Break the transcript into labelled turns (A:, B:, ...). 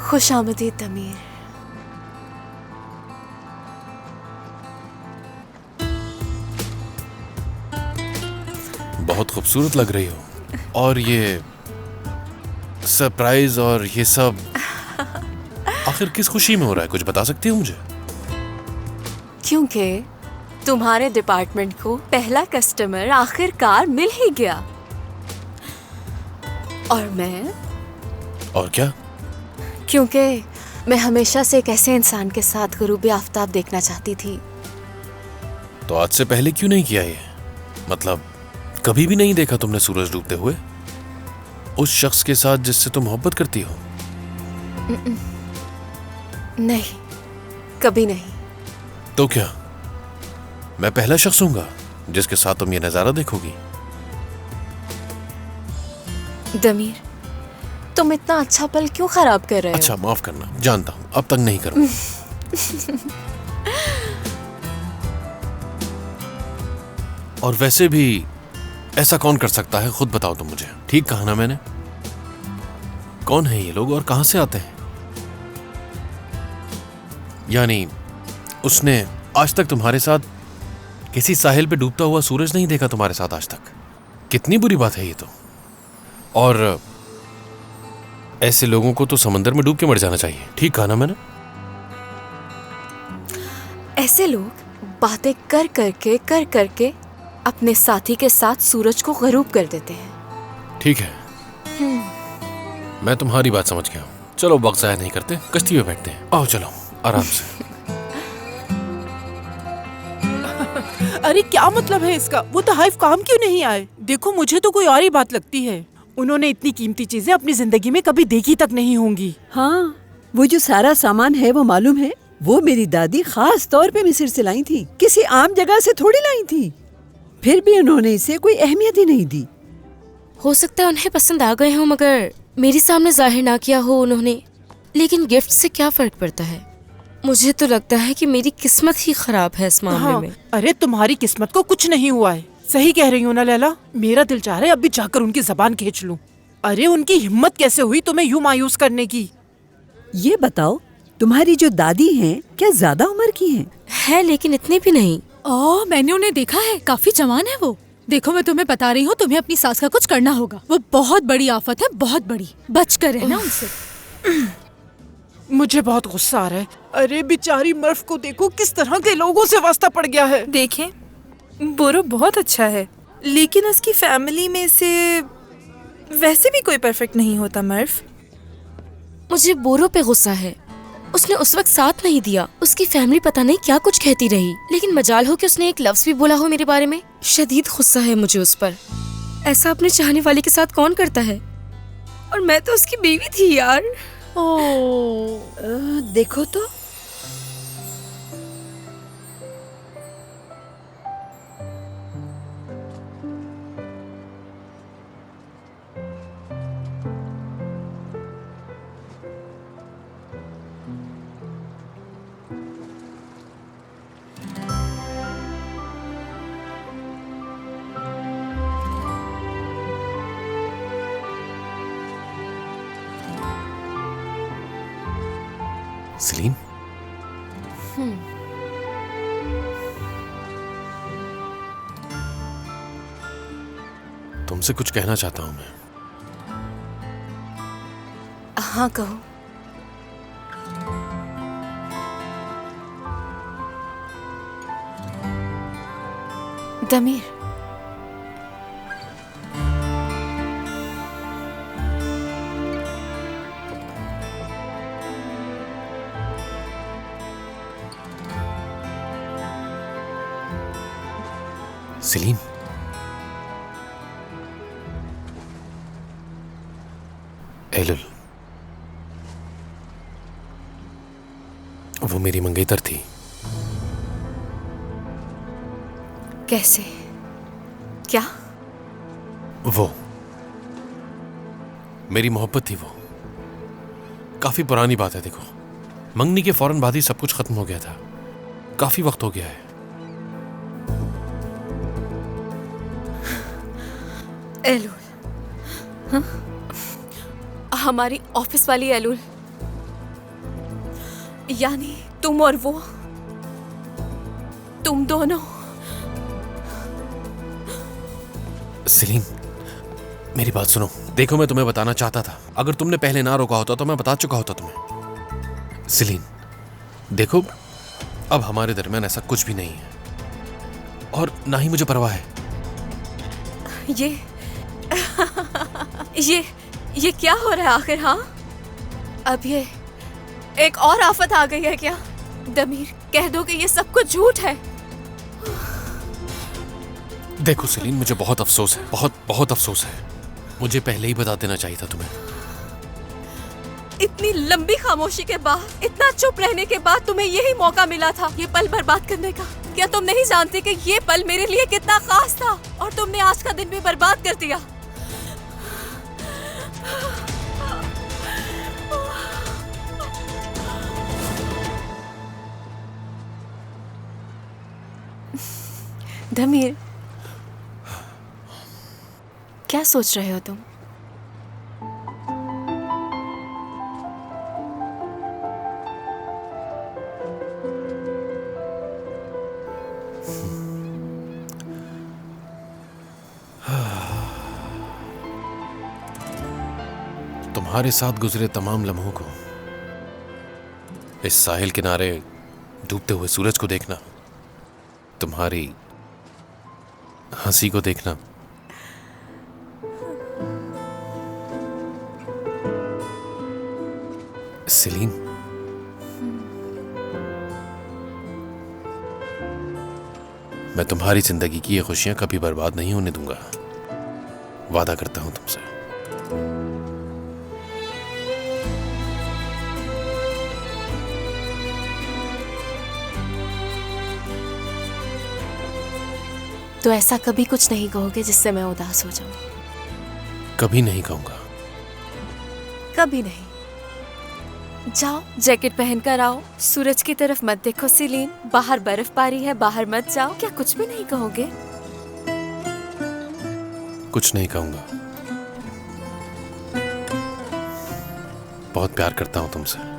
A: खुशामदीद तमीर।
B: बहुत खूबसूरत लग रही हो। और ये सरप्राइज और ये सब आखिर किस खुशी में हो रहा है, कुछ बता सकती हो मुझे?
A: क्योंकि तुम्हारे डिपार्टमेंट को पहला कस्टमर आखिरकार मिल ही गया। और मैं?
B: और क्या?
A: क्योंकि मैं हमेशा से एक ऐसे इंसान के साथ गुरूब आफताब देखना चाहती थी।
B: तो आज से पहले क्यों नहीं किया ये? मतलब कभी भी नहीं देखा तुमने सूरज डूबते हुए उस शख्स के साथ जिससे तुम मोहब्बत करती हो?
A: नहीं, कभी नहीं।
B: तो क्या मैं पहला शख्स हूंगा जिसके साथ तुम ये नजारा देखोगी?
A: दमीर, तुम इतना अच्छा पल क्यों खराब कर रहे हो?
B: अच्छा माफ करना, जानता हूं अब तक नहीं करूंगा। और वैसे भी ऐसा कौन कर सकता है, खुद बताओ तुम मुझे। ठीक कहा ना मैंने? कौन है ये लोग और कहां से आते हैं? यानी उसने आज तक तुम्हारे साथ किसी साहिल पे डूबता हुआ सूरज नहीं देखा तुम्हारे साथ आज तक? कितनी बुरी बात है ये तो। और ऐसे लोगों को तो समंदर में डूब के मर जाना चाहिए। ठीक कहा ना मैंने?
A: ऐसे लोग बातें कर करके अपने साथी के साथ सूरज को गरूब कर देते हैं।
B: ठीक है, मैं तुम्हारी बात समझ गया हूं। चलो वक्त जाया नहीं करते, कश्ती में बैठते हैं। आओ चलो आराम से।
C: अरे क्या मतलब है इसका? वो तो हाइफ काम क्यों नहीं आए? देखो मुझे तो कोई और ही बात लगती है। उन्होंने इतनी कीमती चीजें अपनी जिंदगी में कभी देखी तक नहीं होंगी।
D: हाँ, वो जो सारा सामान है वो मालूम है, वो मेरी दादी खास तौर पे मिस्र से लाई थी, किसी आम जगह से थोड़ी लाई थी। फिर भी उन्होंने इसे कोई अहमियत ही नहीं दी।
E: हो सकता है उन्हें पसंद आ गए हो, मगर मेरे सामने जाहिर ना किया हो उन्होंने। लेकिन गिफ्ट से क्या फर्क पड़ता है? मुझे तो लगता है कि मेरी किस्मत ही खराब है इस मामले में।
C: अरे तुम्हारी किस्मत को कुछ नहीं हुआ है। सही कह रही हूँ ना लैला? मेरा दिल चाह रहा है अभी जाकर उनकी जबान खींच लूं। अरे उनकी हिम्मत कैसे हुई तुम्हें यूं मायूस करने की?
D: ये बताओ, तुम्हारी जो दादी हैं क्या ज्यादा उम्र की हैं?
E: है, लेकिन इतनी भी नहीं।
F: ओह, मैंने उन्हें देखा है, काफी जवान है वो। देखो मैं तुम्हें बता रही हूँ, तुम्हें अपनी सास का कुछ करना होगा। वो बहुत बड़ी आफत है, बहुत बड़ी। बच कर रहना उनसे।
C: मुझे बहुत गुस्सा आ रहा है। अरे बेचारी मर्फ को देखो, किस तरह के लोगों से वास्ता पड़ गया है।
G: देखें, बोरो बहुत अच्छा है, लेकिन उसकी फैमिली में से वैसे भी कोई परफेक्ट नहीं होता मर्फ।
E: मुझे बोरो पे गुस्सा है। उसने उस वक्त साथ नहीं दिया। उसकी फैमिली पता नहीं क्या कुछ कहती रही, लेकिन मजाल हो कि उसने एक लफ्ज भी बोला हो मेरे बारे में। शदीद गुस्सा है मुझे उस पर। ऐसा अपने चाहने वाले के साथ कौन करता है? और मैं तो उसकी बीवी थी यार।
D: देखो तो,
B: सलीम, तुमसे कुछ कहना चाहता हूं मैं।
A: हाँ कहो। दमीर,
B: सलीम, एलुल, वो मेरी मंगेतर थी।
A: कैसे? क्या?
B: वो मेरी मोहब्बत थी। वो काफी पुरानी बात है। देखो, मंगनी के फौरन बाद ही सब कुछ खत्म हो गया था। काफी वक्त हो गया है।
A: एलुल? हाँ? हमारी ऑफिस वाली एलुल? यानी तुम और वो, तुम दोनों।
B: सेलिन, मेरी बात सुनो। देखो, मैं तुम्हें बताना चाहता था, अगर तुमने पहले ना रोका होता तो मैं बता चुका होता तुम्हें। सेलिन, देखो, अब हमारे दरमियान ऐसा कुछ भी नहीं है और ना ही मुझे परवाह है।
A: ये क्या हो रहा है आखिर? हाँ, अब ये एक और आफत आ गई है क्या? दमीर, कह दो कि ये सब कुछ झूठ है।
B: देखो सेलिन, मुझे बहुत अफसोस है, बहुत बहुत अफसोस है। मुझे पहले ही बता देना चाहिए था तुम्हें।
A: इतनी लंबी खामोशी के बाद, इतना चुप रहने के बाद तुम्हें यही मौका मिला था ये पल बर्बाद करने का। क्या तुम नहीं जानते कि ये पल मेरे लिए कितना खास था और तुमने आज का दिन भी बर्बाद कर दिया? दमीर, क्या सोच रहे हो तुम?
B: तुम्हारे साथ गुजरे तमाम लम्हों को, इस साहिल किनारे डूबते हुए सूरज को देखना, तुम्हारी हंसी को देखना, सेलिन, मैं तुम्हारी जिंदगी की ये खुशियां कभी बर्बाद नहीं होने दूंगा। वादा करता हूं तुमसे।
A: तो ऐसा कभी कुछ नहीं कहोगे जिससे मैं उदास हो जाऊं?
B: कभी नहीं कहूंगा।
A: कभी नहीं। जाओ, जैकेट पहनकर आओ। सूरज की तरफ मत देखो सेलिन, बाहर बर्फबारी है, बाहर मत जाओ। क्या कुछ भी नहीं कहोगे?
B: कुछ नहीं कहूंगा। बहुत प्यार करता हूं तुमसे।